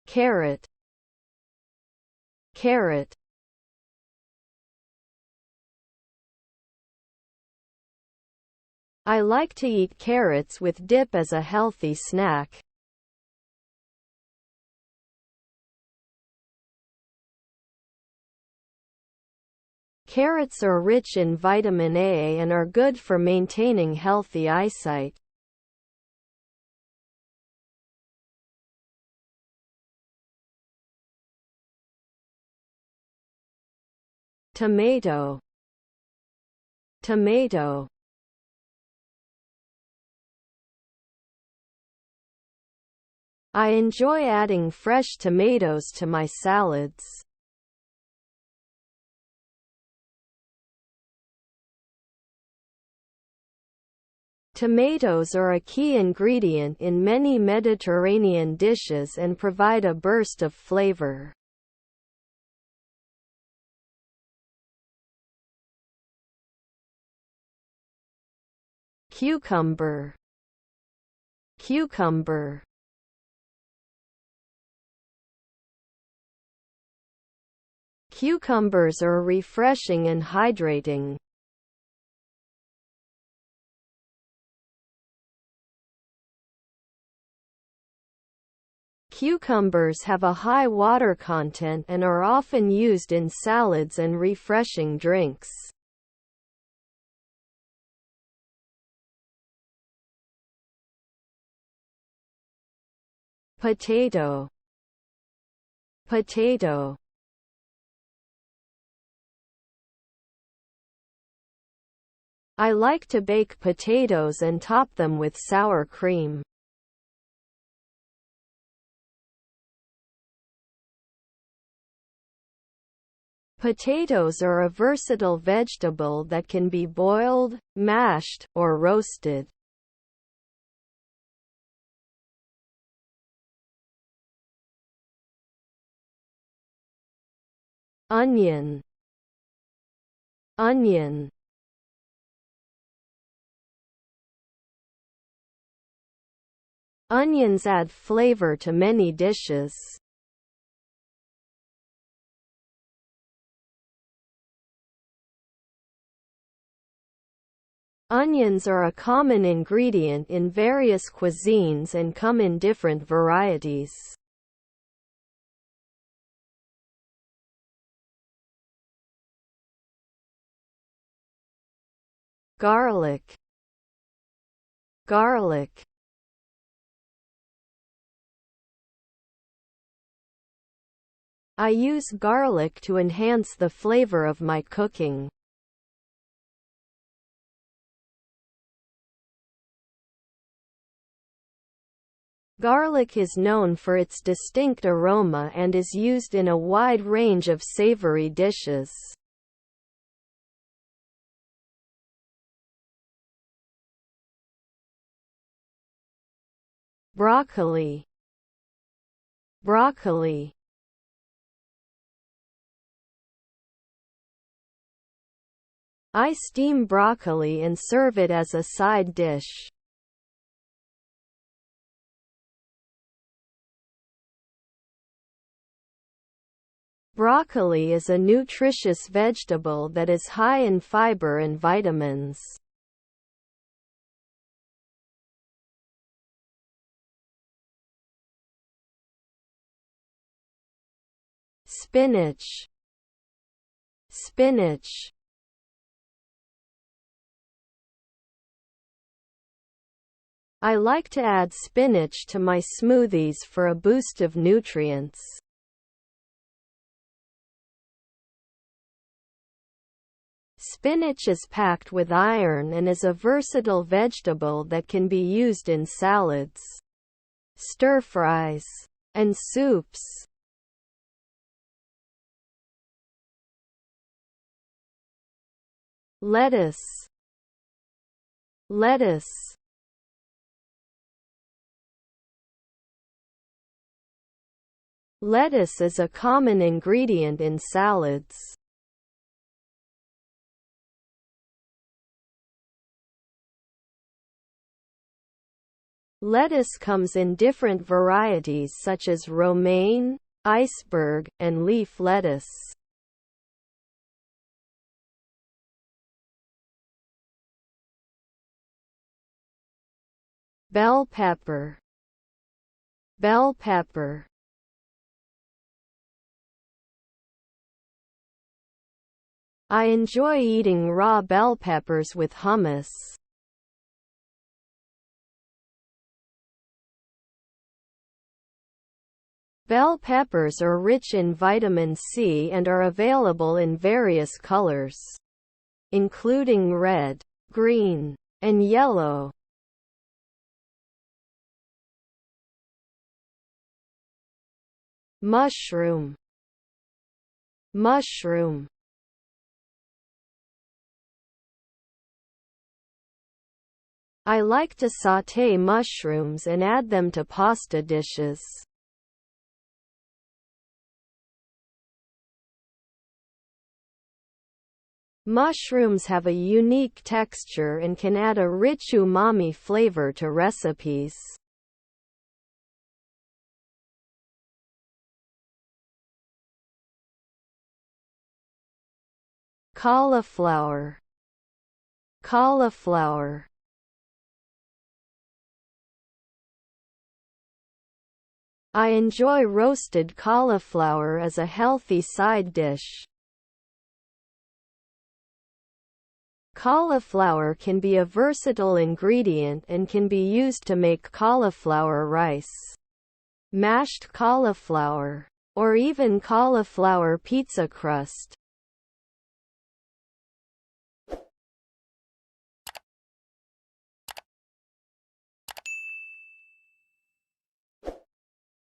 carrot, carrot. I like to eat carrots with dip as a healthy snack. Carrots are rich in vitamin A and are good for maintaining healthy eyesight. Tomato, tomato. I enjoy adding fresh tomatoes to my salads. Tomatoes are a key ingredient in many Mediterranean dishes and provide a burst of flavor. Cucumber, cucumber. Cucumbers are refreshing and hydrating. Cucumbers have a high water content and are often used in salads and refreshing drinks. Potato, potato. I like to bake potatoes and top them with sour cream. Potatoes are a versatile vegetable that can be boiled, mashed, or roasted. Onion, onion. Onions add flavor to many dishes. Onions are a common ingredient in various cuisines and come in different varieties. Garlic, garlic. I use garlic to enhance the flavor of my cooking. Garlic is known for its distinct aroma and is used in a wide range of savory dishes. Broccoli, broccoli. I steam broccoli and serve it as a side dish. Broccoli is a nutritious vegetable that is high in fiber and vitamins. Spinach, spinach. I like to add spinach to my smoothies for a boost of nutrients. Spinach is packed with iron and is a versatile vegetable that can be used in salads, stir-fries, and soups. Lettuce, lettuce. Lettuce is a common ingredient in salads. Lettuce comes in different varieties such as romaine, iceberg, and leaf lettuce. Bell pepper. Bell pepper. I enjoy eating raw bell peppers with hummus. Bell peppers are rich in vitamin C and are available in various colors, including red, green, and yellow. Mushroom. Mushroom. I like to sauté mushrooms and add them to pasta dishes. Mushrooms have a unique texture and can add a rich umami flavor to recipes. Cauliflower. Cauliflower. I enjoy roasted cauliflower as a healthy side dish. Cauliflower can be a versatile ingredient and can be used to make cauliflower rice, mashed cauliflower, or even cauliflower pizza crust.